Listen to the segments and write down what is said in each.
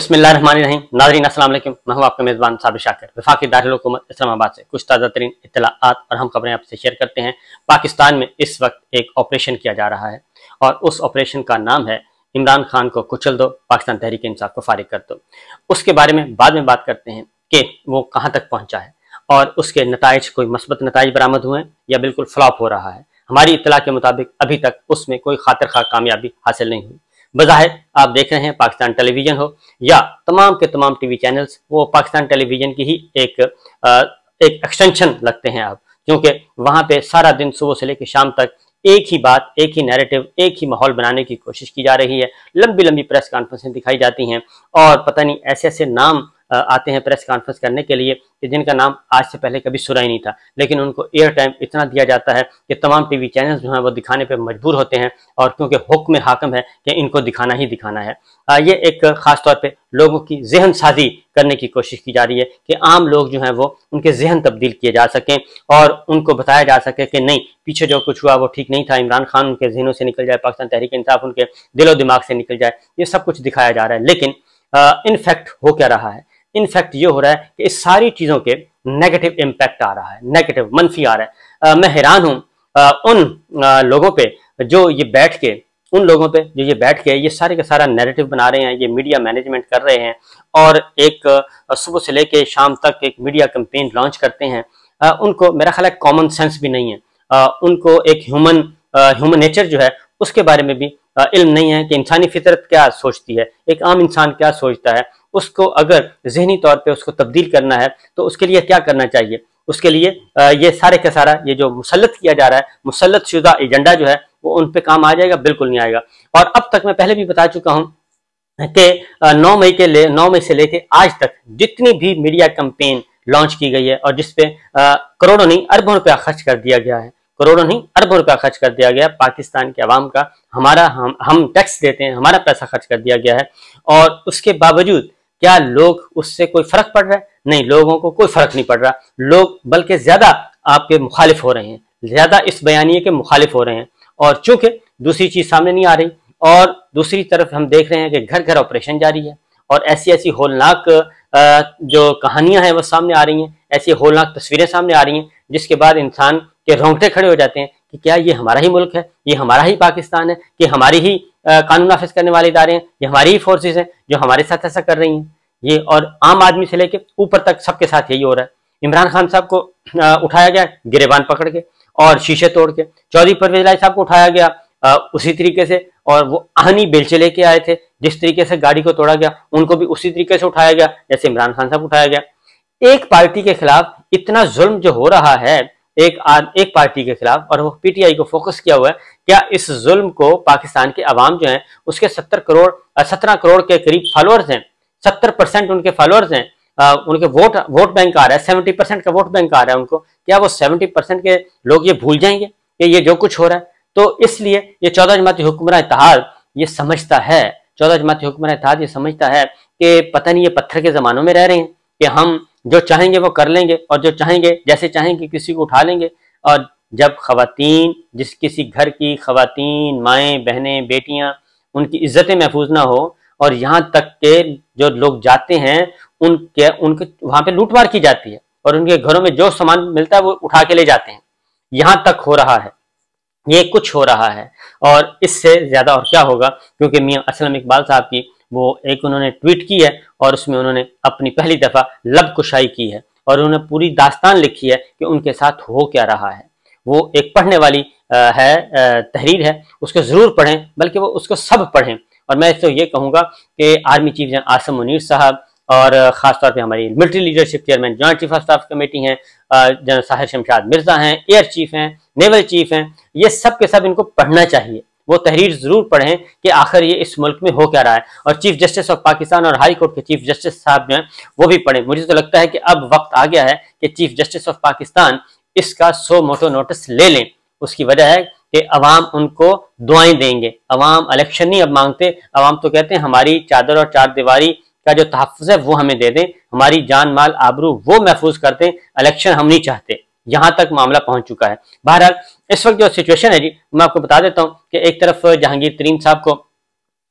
बिस्मिल्लाहिर्रहमानिर्रहीम। नाज़रीन अस्सलाम वालेकुम। मैं हूं आपका मेज़बान साबिर शाकिर, वफाकी दारुल हुकूमत इस्लामाबाद से कुछ ताज़ा तरीन इत्तलाआत और हम खबरें आपसे शेयर करते हैं। पाकिस्तान में इस वक्त एक ऑपरेशन किया जा रहा है और उस ऑपरेशन का नाम है इमरान खान को कुचल दो, पाकिस्तान तहरीक इंसाफ को फारिग कर दो। उसके बारे में बाद में बात करते हैं कि वो कहाँ तक पहुँचा है और उसके नताइज, कोई मस्बत नताइज बरामद हुए या बिल्कुल फ्लॉप हो रहा है। हमारी इत्तला के मुताबिक अभी तक उसमें कोई खातिर खा कामयाबी हासिल नहीं हुई। बज़ाहिर आप देख रहे हैं पाकिस्तान टेलीविजन हो या तमाम के तमाम टीवी चैनल्स, वो पाकिस्तान टेलीविजन की ही एक एक्सटेंशन लगते हैं आप, क्योंकि वहाँ पे सारा दिन सुबह से लेकर शाम तक एक ही बात, एक ही नैरेटिव, एक ही माहौल बनाने की कोशिश की जा रही है। लंबी लंबी प्रेस कॉन्फ्रेंसें दिखाई जाती हैं और पता नहीं ऐसे ऐसे नाम आते हैं प्रेस कॉन्फ्रेंस करने के लिए कि जिनका नाम आज से पहले कभी सुना ही नहीं था, लेकिन उनको एयर टाइम इतना दिया जाता है कि तमाम टीवी चैनल्स जो हैं वो दिखाने पे मजबूर होते हैं, और क्योंकि हुक्म हाकम है कि इनको दिखाना ही दिखाना है। ये एक ख़ास तौर पे लोगों की जहन साजी करने की कोशिश की जा रही है कि आम लोग जो हैं वो उनके जहन तब्दील किए जा सकें और उनको बताया जा सके कि नहीं, पीछे जो कुछ हुआ वो ठीक नहीं था, इमरान खान उनके जहनों से निकल जाए, पाकिस्तान तहरीक इंसाफ उनके दिलो दिमाग से निकल जाए, ये सब कुछ दिखाया जा रहा है। लेकिन इनफैक्ट हो क्या रहा है? इनफैक्ट ये हो रहा है कि इस सारी चीज़ों के नेगेटिव इम्पैक्ट आ रहा है, नेगेटिव मनफी आ रहा है। मैं हैरान हूँ उन लोगों पे जो ये बैठ के ये सारे का सारा नैरेटिव बना रहे हैं, ये मीडिया मैनेजमेंट कर रहे हैं और एक सुबह से लेके शाम तक एक मीडिया कैंपेन लॉन्च करते हैं। उनको मेरा ख्याल है कॉमन सेंस भी नहीं है, उनको एक ह्यूमन नेचर जो है उसके बारे में भी इल्म नहीं है कि इंसानी फितरत क्या सोचती है, एक आम इंसान क्या सोचता है। उसको अगर जहनी तौर पे उसको तब्दील करना है तो उसके लिए क्या करना चाहिए? उसके लिए ये सारे का सारा ये जो मुसल्लत किया जा रहा है, मुसल्लत शुदा एजेंडा जो है वो उन पे काम आ जाएगा? बिल्कुल नहीं आएगा। और अब तक मैं पहले भी बता चुका हूँ कि 9 मई से लेके आज तक जितनी भी मीडिया कैंपेन लॉन्च की गई है और जिसपे करोड़ों नहीं अरबों रुपया खर्च कर दिया गया है, करोड़ों नहीं अरबों रुपया खर्च कर दिया गया पाकिस्तान के अवाम का, हम टैक्स देते हैं, हमारा पैसा खर्च कर दिया गया है, और उसके बावजूद क्या लोग उससे कोई फर्क पड़ रहा है? नहीं, लोगों को कोई फर्क नहीं पड़ रहा। लोग बल्कि ज्यादा आपके मुखालिफ हो रहे हैं, ज्यादा इस बयानिए के मुखालिफ हो रहे हैं। और चूंकि दूसरी चीज सामने नहीं आ रही और दूसरी तरफ हम देख रहे हैं कि घर घर ऑपरेशन जारी है और ऐसी ऐसी होलनाक जो कहानियां हैं वो सामने आ रही हैं, ऐसी होलनाक तस्वीरें सामने आ रही हैं जिसके बाद इंसान के रोंगटे खड़े हो जाते हैं कि क्या ये हमारा ही मुल्क है, ये हमारा ही पाकिस्तान है, कि हमारी ही कानून नाफिज करने वाले इदारे हैं, ये हमारी ही फोर्सेस हैं जो हमारे साथ ऐसा कर रही हैं। ये और आम आदमी से लेके ऊपर तक सबके साथ यही हो रहा है। इमरान खान साहब को उठाया गया गिरेबान पकड़ के और शीशे तोड़ के, चौधरी परवेज इलाही साहब को उठाया गया उसी तरीके से, और वो आहनी बेलचे लेके आए थे, जिस तरीके से गाड़ी को तोड़ा गया उनको भी उसी तरीके से उठाया गया जैसे इमरान खान साहब उठाया गया। एक पार्टी के खिलाफ इतना जुल्म जो हो रहा है एक पार्टी के खिलाफ, और वो पीटीआई को फोकस किया हुआ है, क्या इस जुल्म को पाकिस्तान के अवाम जो हैं उसके 17 करोड़ के करीब फॉलोअर्स हैं, 70% उनके फॉलोअर्स हैं, उनके वोट बैंक आ रहा है, 70% का वोट बैंक आ रहा है उनको, क्या वो 70% के लोग ये भूल जाएंगे कि ये जो कुछ हो रहा है? तो इसलिए ये 14 जमाती हुक्मरान इत्तेहाद ये समझता है, 14 जमाती हुक्मरान इत्तेहाद ये समझता है कि पता नहीं ये पत्थर के जमानों में रह रहे हैं कि हम जो चाहेंगे वो कर लेंगे और जो चाहेंगे जैसे चाहेंगे किसी को उठा लेंगे। और जब खवातीन, जिस किसी घर की खवातीन, माएँ बहनें बेटियां, उनकी इज्जतें महफूज ना हो और यहाँ तक के जो लोग जाते हैं उनके वहां पे लूटमार की जाती है और उनके घरों में जो सामान मिलता है वो उठा के ले जाते हैं, यहाँ तक हो रहा है, ये कुछ हो रहा है। और इससे ज्यादा और क्या होगा, क्योंकि मियां असलम इकबाल साहब की वो एक उन्होंने ट्वीट की है और उसमें उन्होंने अपनी पहली दफा लब कुशाई की है और उन्होंने पूरी दास्तान लिखी है कि उनके साथ हो क्या रहा है। वो एक पढ़ने वाली तहरीर है, उसको जरूर पढ़ें, बल्कि वो उसको सब पढ़ें। और मैं तो ये कहूँगा कि army chief general Asim Munir साहब और ख़ासतौर पे हमारी military leadership chairman joint chief of staff committee हैं, जनरल साहिर शमशाद मिर्जा हैं, एयर चीफ हैं, नेवल चीफ हैं, ये सब के सब इनको पढ़ना चाहिए। वो तहरीर जरूर पढ़ें कि आखिर ये इस मुल्क में हो क्या रहा है। और चीफ जस्टिस ऑफ पाकिस्तान और हाई कोर्ट के चीफ जस्टिस साहब जो हैं वो भी पढ़ें। मुझे तो लगता है कि अब वक्त आ गया है कि चीफ जस्टिस ऑफ पाकिस्तान इसका सो मोटो नोटिस ले लें। उसकी वजह है कि अवाम उनको दुआएं देंगे, अवाम इलेक्शन नहीं अब मांगते, अवाम तो कहते हैं हमारी चादर और चार दीवारी का जो तहफ़्फ़ुज़ है वो हमें दे दें, हमारी जान माल आबरू वो महफूज कर दें, इलेक्शन हम नहीं चाहते। यहाँ तक मामला पहुंच चुका है। बहरहाल इस वक्त जो सिचुएशन है जी, मैं आपको बता देता हूँ कि एक तरफ जहांगीर तरीन साहब को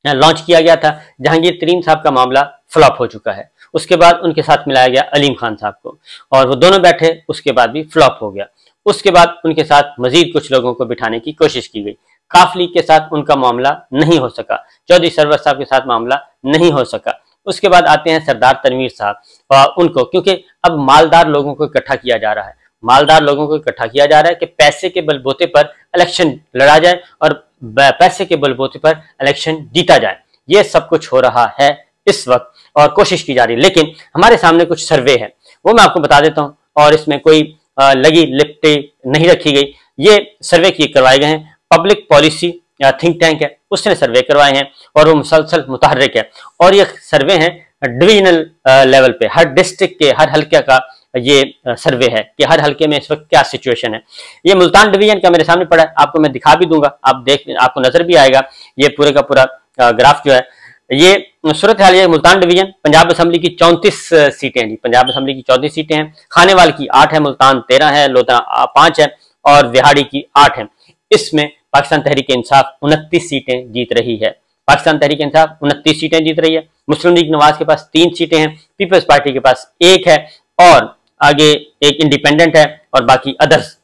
लॉन्च किया गया था। जहांगीर तरीन साहब का मामला फ्लॉप हो चुका है। उसके बाद उनके साथ मिलाया गया अलीम खान साहब को, और वो दोनों बैठे, उसके बाद भी फ्लॉप हो गया। उसके बाद उनके साथ मजीद कुछ लोगों को बिठाने की कोशिश की गई। काफ लीग के साथ उनका मामला नहीं हो सका, चौधरी सरवर साहब के साथ मामला नहीं हो सका। उसके बाद आते हैं सरदार तनवीर साहब, उनको क्योंकि अब मालदार लोगों को इकट्ठा किया जा रहा है, मालदार लोगों को इकट्ठा किया जा रहा है कि पैसे के बलबूते पर इलेक्शन लड़ा जाए और पैसे के बलबूते पर इलेक्शन जीता जाए। ये सब कुछ हो रहा है इस वक्त और कोशिश की जा रही है। लेकिन हमारे सामने कुछ सर्वे है, वो मैं आपको बता देता हूँ, और इसमें कोई लगी लिपटी नहीं रखी गई। ये सर्वे करवाए गए हैं, पब्लिक पॉलिसी थिंक टैंक है, उसने सर्वे करवाए हैं और वो मुसलसल मुतहर्रिक है। और ये सर्वे है डिविजनल लेवल पे, हर डिस्ट्रिक्ट के हर हल्के का ये सर्वे है कि हर हल्के में इस वक्त क्या सिचुएशन है। ये मुल्तान डिवीजन का मेरे सामने पड़ा है, आपको मैं दिखा भी दूंगा, आप देख, आपको नजर भी आएगा। ये पूरे का पूरा ग्राफ जो है, ये सूरत हाल है। मुल्तान डिवीजन पंजाब असम्बली की 34 सीटें हैं जी, पंजाब असम्बली की 34 सीटें हैं। खानेवाल की 8 है, मुल्तान 13 है, लोधरा 5 है और विहाड़ी की 8 है। इसमें पाकिस्तान तहरीक इंसाफ 29 सीटें जीत रही है। पाकिस्तान तहरीक इंसाफ 29 सीटें जीत रही है। मुस्लिम लीग नवाज के पास 3 सीटें हैं, पीपल्स पार्टी के पास 1 है और आगे एक इंडिपेंडेंट है और बाकी अदर्स।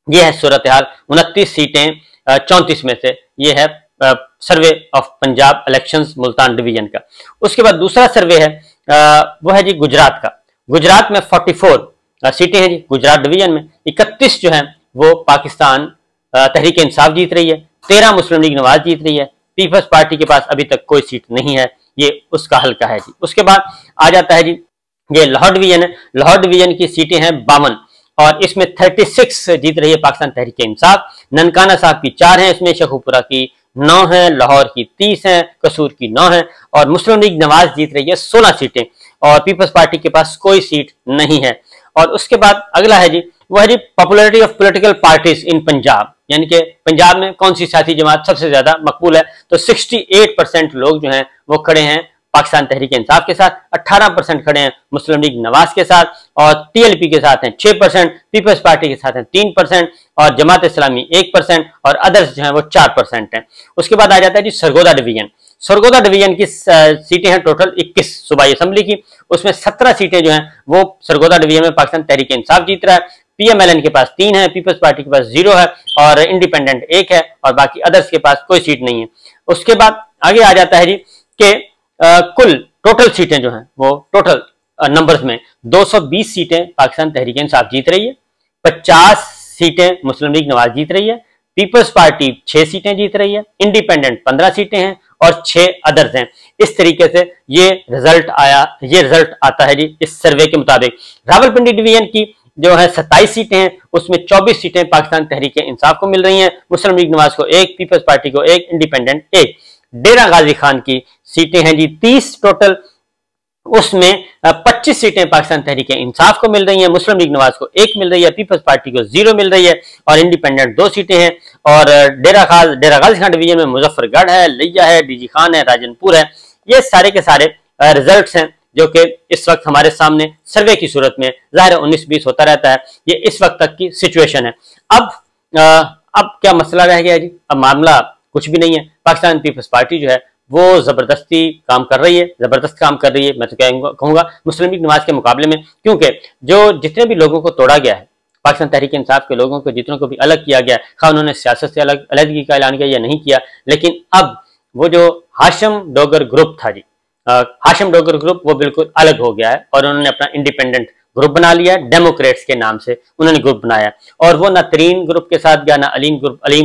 ये है सूरत हाल, 29 सीटें 34 में से। ये है survey of Punjab elections Multan division का। उसके बाद दूसरा सर्वे है, वो है जी गुजरात का। गुजरात में 44 सीटें हैं जी गुजरात डिवीजन में। 31 जो है वो पाकिस्तान तहरीक इंसाफ जीत रही है, 13 मुस्लिम लीग नवाज जीत रही है। पीपल्स पार्टी के पास अभी तक कोई सीट नहीं है, ये उसका हल्का है जी। उसके बाद आ जाता है जी, ये लाहौर डिवीजन है। लाहौर डिवीजन की सीटें हैं 52 और इसमें 36 जीत रही है पाकिस्तान तहरीक इंसाफ। ननकाना साहब की 4 है, इसमें शेखुपुरा की 9 है, लाहौर की 30 है, कसूर की 9 है और मुस्लिम लीग नवाज जीत रही है 16 सीटें और पीपल्स पार्टी के पास कोई सीट नहीं है। और उसके बाद अगला है जी, वो है जी popularity of political parties in Punjab, यानी कि पंजाब में कौन सी सियासी जमात सबसे ज्यादा मकबूल है। तो 68% लोग जो हैं वो खड़े हैं पाकिस्तान तहरीक इंसाफ के साथ, 18% खड़े हैं मुस्लिम लीग नवाज के साथ और टीएलपी के साथ हैं 6%, पीपल्स पार्टी के साथ हैं 3% और जमात इस्लामी 1% और अदर्स जो हैं वो 4% हैं। उसके बाद आ जाता है जी सरगोदा डिवीजन। सरगोदा डिवीजन की सीटें हैं टोटल 21 सूबाई असेंबली की, उसमें 17 सीटें जो हैं वो सरगोदा डिवीजन में पाकिस्तान तहरीक इंसाफ जीत रहा है। पीएमएलएन के पास 3 है, पीपल्स पार्टी के पास 0 है और इंडिपेंडेंट 1 है और बाकी अदर्स के पास कोई सीट नहीं है। उसके बाद आगे आ जाता है जी कि कुल टोटल सीटें जो हैं वो टोटल नंबर्स में 220 सीटें पाकिस्तान तहरीक इंसाफ जीत रही है, 50 सीटें मुस्लिम लीग नवाज जीत रही है, पीपल्स पार्टी 6 सीटें जीत रही है, इंडिपेंडेंट 15 सीटें हैं और 6 अदर्स हैं। इस तरीके से ये रिजल्ट आता है जी इस सर्वे के मुताबिक। रावलपिंडी डिवीजन की जो है 27 सीटें हैं, उसमें 24 सीटें पाकिस्तान तहरीक इंसाफ को मिल रही हैं, मुस्लिम लीग नवाज को 1, पीपल्स पार्टी को 1, इंडिपेंडेंट 1। डेरा गाजी खान की सीटें हैं जी 30 टोटल, उसमें 25 सीटें पाकिस्तान तहरीक इंसाफ को मिल रही हैं, मुस्लिम लीग नवाज को 1 मिल रही है, पीपल्स पार्टी को 0 मिल रही है और इंडिपेंडेंट 2 सीटें हैं। और डेरा गाजी खान डिवीजन में मुजफ्फरगढ़ है, लिया है, डीजी खान है, राजनपुर है। ये सारे के सारे रिजल्ट्स हैं जो कि इस वक्त हमारे सामने सर्वे की सूरत में, जाहिर है 19-20 होता रहता है, ये इस वक्त तक की सिचुएशन है। अब क्या मसला रह गया जी? अब मामला कुछ भी नहीं है। पाकिस्तान पीपल्स पार्टी जो है वो जबरदस्ती काम कर रही है, जबरदस्त काम कर रही है, मैं तो कहूंगा मुस्लिम लीग नवाज के मुकाबले में, क्योंकि जो जितने भी लोगों को तोड़ा गया है, पाकिस्तान तहरीक इंसाफ के लोगों को जितनों को भी अलग किया गया, खा उन्होंने सियासत से अलग का ऐलान किया या नहीं किया, लेकिन अब वो जो हाशिम डोगर ग्रुप था जी, हाशिम डोगर ग्रुप वो बिल्कुल अलग हो गया है और उन्होंने अपना इंडिपेंडेंट ग्रुप बना लिया है, डेमोक्रेट्स के नाम से उन्होंने ग्रुप बनाया और वो ना तरीन ग्रुप के साथ गया, ना अलीम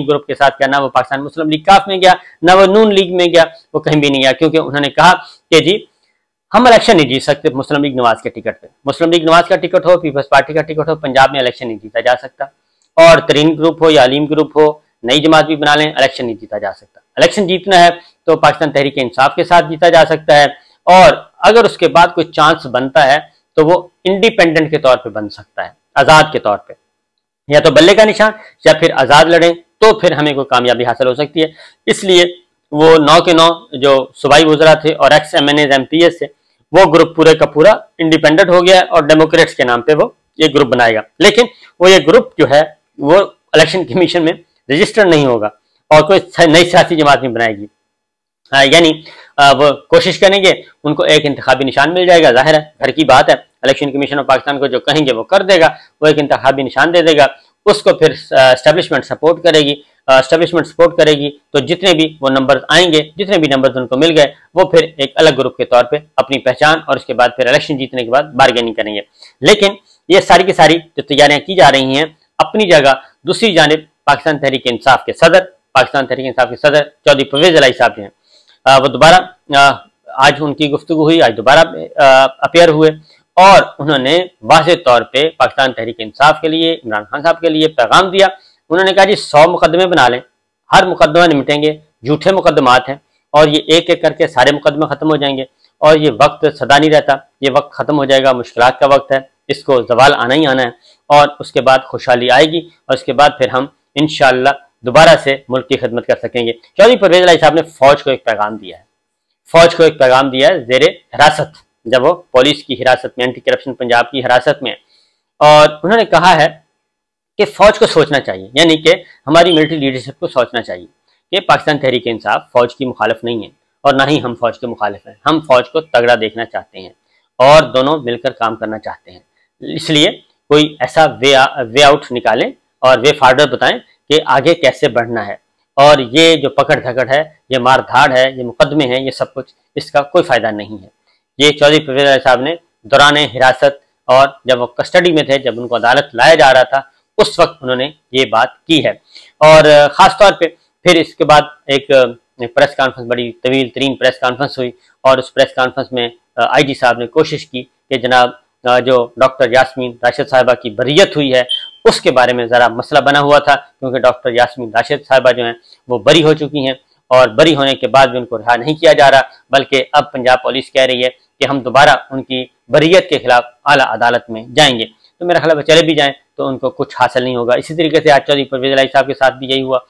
ग्रुप के साथ गया, ना वो पाकिस्तान मुस्लिम लीग काफ में गया, ना वो नून लीग में गया, वो कहीं भी नहीं गया, क्योंकि उन्होंने कहा कि जी हम इलेक्शन नहीं जीत सकते मुस्लिम लीग नवाज के टिकट पे। मुस्लिम लीग नवाज का टिकट हो, पीपल्स पार्टी का टिकट हो, पंजाब में इलेक्शन नहीं जीता जा सकता। और तरीन ग्रुप हो या अलीम ग्रुप हो, नई जमात भी बना लें, इलेक्शन नहीं जीता जा सकता। इलेक्शन जीतना है तो पाकिस्तान तहरीक इंसाफ के साथ जीता जा सकता है और अगर उसके बाद कोई चांस बनता है तो वो इंडिपेंडेंट के तौर पे बन सकता है, आजाद के तौर पे, या तो बल्ले का निशान या फिर आजाद लड़े, तो फिर हमें कोई कामयाबी हासिल हो सकती है। इसलिए वो 9 के 9 जो सूबाई वज़रा थे और एक्स MNAs MPs थे, वो ग्रुप पूरे का पूरा इंडिपेंडेंट हो गया और डेमोक्रेट्स के नाम पे वो ये ग्रुप बनाएगा। लेकिन वो ये ग्रुप जो है वो इलेक्शन कमीशन में रजिस्टर्ड नहीं होगा और कोई नई सियासी जमात नहीं बनाएगी। यानी वो कोशिश करेंगे, उनको एक इंतखाबी निशान मिल जाएगा, जाहिर है घर की बात है, इलेक्शन कमीशन ऑफ पाकिस्तान को जो कहेंगे वो कर देगा, वो एक इंतखाबी निशान दे देगा, उसको फिर एस्टेब्लिशमेंट सपोर्ट करेगी, एस्टेब्लिशमेंट सपोर्ट करेगी, तो जितने भी वो नंबर आएंगे, जितने भी नंबर उनको मिल गए, वो फिर एक अलग ग्रुप के तौर पे अपनी पहचान और उसके बाद फिर इलेक्शन जीतने के बाद बारगेनिंग करेंगे। लेकिन ये सारी की सारी जो तैयारियां की जा रही हैं, अपनी जगह दूसरी जानिब पाकिस्तान तहरीक इंसाफ के सदर चौधरी परवेज इलाही साहब जो हैं, वो दोबारा आज उनकी गुफ्तगू हुई, आज दोबारा अपेयर हुए और उन्होंने वाज़ेह तौर पे पाकिस्तान तहरीक इंसाफ के लिए, इमरान खान साहब के लिए पैगाम दिया। उन्होंने कहा जी 100 मुकदमे बना लें, हर मुकदमा निपटेंगे, झूठे मुकदमात हैं और ये एक एक करके सारे मुकदमे खत्म हो जाएंगे और ये वक्त सदा नहीं रहता, ये वक्त खत्म हो जाएगा, मुश्किलात का वक्त है, इसको जवाल आना ही आना है और उसके बाद खुशहाली आएगी और उसके बाद फिर हम इंशाअल्लाह दोबारा से मुल्क की खिदमत कर सकेंगे। चौधरी परवेज इलाही साहब ने फौज को एक पैगाम दिया है, फौज को एक पैगाम दिया है जेरे हिरासत, जब वो पुलिस की हिरासत में, एंटी करप्शन पंजाब की हिरासत में, और उन्होंने कहा है कि फौज को सोचना चाहिए, यानी कि हमारी मिलिट्री लीडरशिप को सोचना चाहिए कि पाकिस्तान तहरीक इंसाफ फौज की मुखालिफ नहीं है और ना ही हम फौज के मुखालिफ हैं, हम फौज को तगड़ा देखना चाहते हैं और दोनों मिलकर काम करना चाहते हैं। इसलिए कोई ऐसा वे आउट निकालें और वे फॉरवर्ड बताएं कि आगे कैसे बढ़ना है, और ये जो पकड़ धकड़ है, ये मार धाड़ है, ये मुकदमे हैं, ये सब कुछ, इसका कोई फायदा नहीं है। ये चौधरी परवेज इलाही साहब ने दौरान हिरासत और जब वो कस्टडी में थे, जब उनको अदालत लाया जा रहा था, उस वक्त उन्होंने ये बात की है। और ख़ास तौर पे फिर इसके बाद एक प्रेस कॉन्फ्रेंस, बड़ी तवील तरीन प्रेस कॉन्फ्रेंस हुई और उस प्रेस कॉन्फ्रेंस में IG साहब ने कोशिश की कि जनाब जो डॉक्टर यास्मीन राशिद साहिबा की बरीयत हुई है उसके बारे में ज़रा मसला बना हुआ था, क्योंकि डॉक्टर यास्मीन राशिद साहिबा जो हैं वो बरी हो चुकी हैं और बरी होने के बाद भी उनको रिहा नहीं किया जा रहा, बल्कि अब पंजाब पुलिस कह रही है कि हम दोबारा उनकी बरीयत के खिलाफ आला अदालत में जाएंगे। तो मेरा ख्याल है चले भी जाएं तो उनको कुछ हासिल नहीं होगा। इसी तरीके से आज चौधरी परवेज इलाही साहब के साथ भी यही हुआ,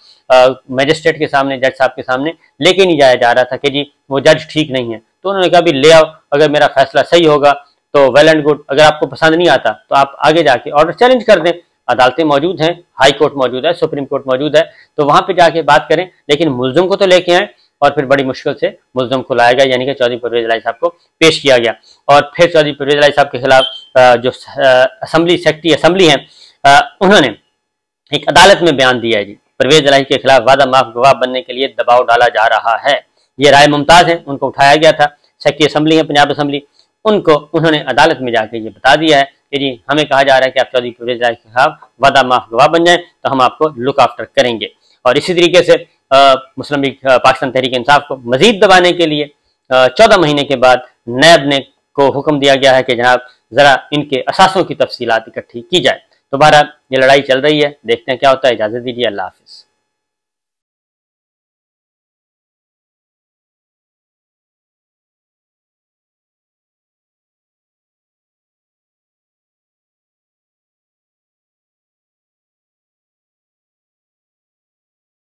मजिस्ट्रेट के सामने, जज साहब के सामने लेके नहीं जाया जा रहा था कि जी वो जज ठीक नहीं है, तो उन्होंने कहा भी ले आओ, अगर मेरा फैसला सही होगा तो वेल एंड गुड, अगर आपको पसंद नहीं आता तो आप आगे जाके ऑर्डर चैलेंज कर दें, अदालतें मौजूद हैं, हाई कोर्ट मौजूद है, सुप्रीम कोर्ट मौजूद है, तो वहां पे जाके बात करें, लेकिन मुल्जिम को तो लेके आए और फिर बड़ी मुश्किल से मुल्जिम को लाया गया, यानी कि चौधरी परवेज इलाही साहब को पेश किया गया। और फिर चौधरी परवेज इलाही साहब के खिलाफ जो असेंबली सेक्रेटरी असेंबली हैं, उन्होंने एक अदालत में बयान दिया है जी, परवेज इलाही के खिलाफ वादा माफ गवाह बनने के लिए दबाव डाला जा रहा है। ये राय मुमताज है, उनको उठाया गया था, सेक्रेटरी असेंबली है पंजाब असेंबली, उनको उन्होंने अदालत में जाके ये बता दिया है कि जी हमें कहा जा रहा है कि आप चौधरी परवेज इलाही के खिलाफ वादा माफ गवाह बन जाएं तो हम आपको लुक आफ्टर करेंगे। और इसी तरीके से मुस्लिम लीग पाकिस्तान तहरीक इंसाफ को मजीद दबाने के लिए 14 महीने के बाद नैब ने को हुक्म दिया गया है कि जनाब जरा इनके असासों की तफसीलात इकट्ठी की जाए। दोबारा ये लड़ाई चल रही है, देखते हैं क्या होता है। इजाजत दीजिए, अल्लाह हाफिज।